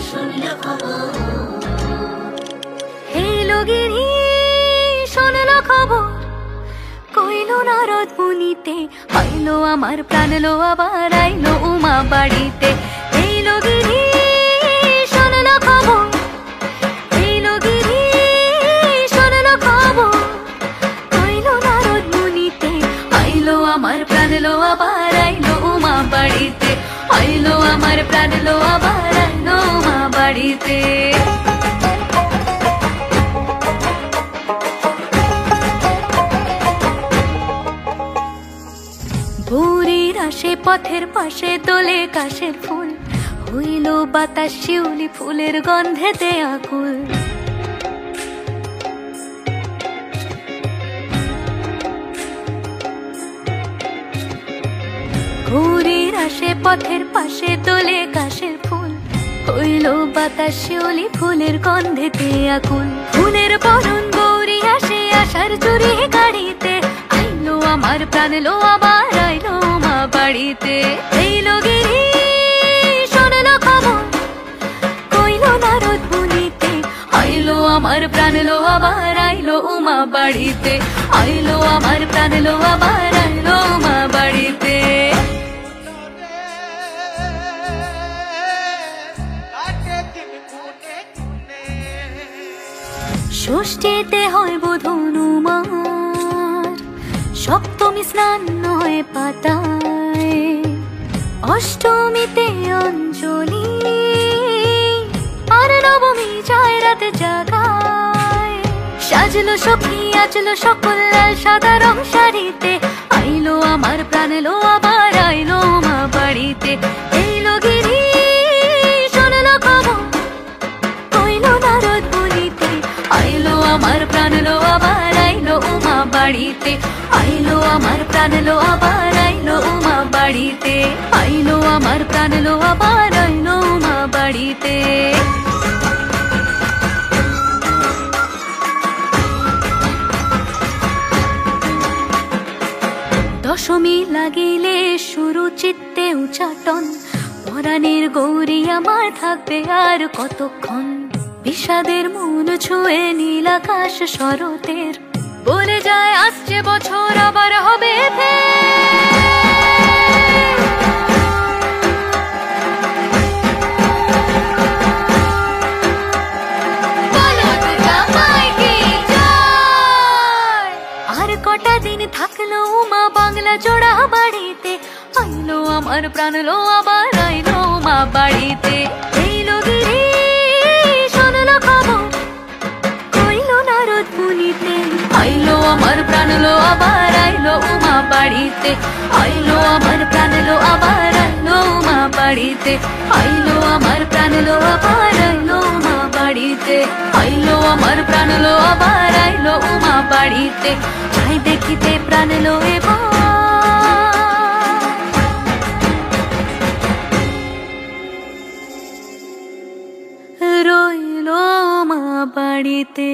শুনল খবর, এলো গিরি শুনল খবর, কইল নারদ মুনিতে, আইলো আমার প্রাণ লো আবার আইলো উমা বাড়িতে। এলো গিরি শুনল খবর, এলো গিরি শুনল খবর, কইল নারদ মুনিতে, আইলো আমার প্রাণ লো আবার আইলো উমা বাড়িতে, আইলো আমার প্রাণ লো আবার আইলো উমা বাড়িতে। ভোরের আসে পথের পাশে তোলে কাশের ফুল, হইল বাতাস শিউলি ফুলের গন্ধেতে আকুল। ভোরের আসে পথের পাশে তোলে কাশের ফুল, হইল বাতাস শিউলি ফুলের গন্ধেতে আকুল। ফুলের বরণ গৌরী আসে আশার চুরি গাড়িতে, আইলো আমার প্রাণ লো আবার আইলো মা বাড়িতে। এইলো গিরি শুনল খবর, কইল নারদ মুনিতে, আইলো আমার প্রাণ লো আবার আইলো উমা বাড়িতে, আইলো আমার প্রাণ লো আবার আইলো উমা বাড়িতে। ষষ্ঠীতে হয় বোধন উমার, সপ্তমী স্নান হয় পাতায়, অষ্টমীতে অঞ্জলি, আর নবমী যায় রাতে জাগায়। সাজলো সখী আজলো সকল লাল সাদা রং শাড়িতে, আইলো আমার প্রাণ লো আবার আইলো মা বাড়িতে। এইলো গিরি শুনল খবর, কইল নারদ মুনিতে, আইলো আমার প্রাণ লো আবার আইলো উমা বাড়িতে, আইলো আমার প্রাণ লো আবার আইলো উমা বাড়িতে, আইলো আমার প্রাণ লো আবার আইলো উমা বাড়িতে। দশমী লাগিলে শুরু চিত্তে উচাটন, পরাণের গৌরী আমার থাকবে আর কতক্ষণ। বিষাদের মন ছুঁয়ে নীল আকাশ শরতের, বলে যায় আসছে বছর আবার হবে আর কটা দিন থাকলো উমা বাংলা জোড়া বাড়িতে, আইলো আমার প্রাণ লো আবার আইলো মা বাড়িতে। এইলো গিরি শুনল খবর, কইল নারদ মুনিতে, আইলো আমার প্রাণ লো আবার আইলো উমা বাড়িতে, আইলো আমার প্রাণ লো আবার আইলো উমা বাড়িতে, আইলো আমার প্রাণ লো আবার আইলো উমা বাড়িতে, আইলো আমার প্রাণ লো আবার আইলো উমা বাড়িতে। যাই দেখিতে প্রাণ লো এবার রইলো মা বাড়িতে।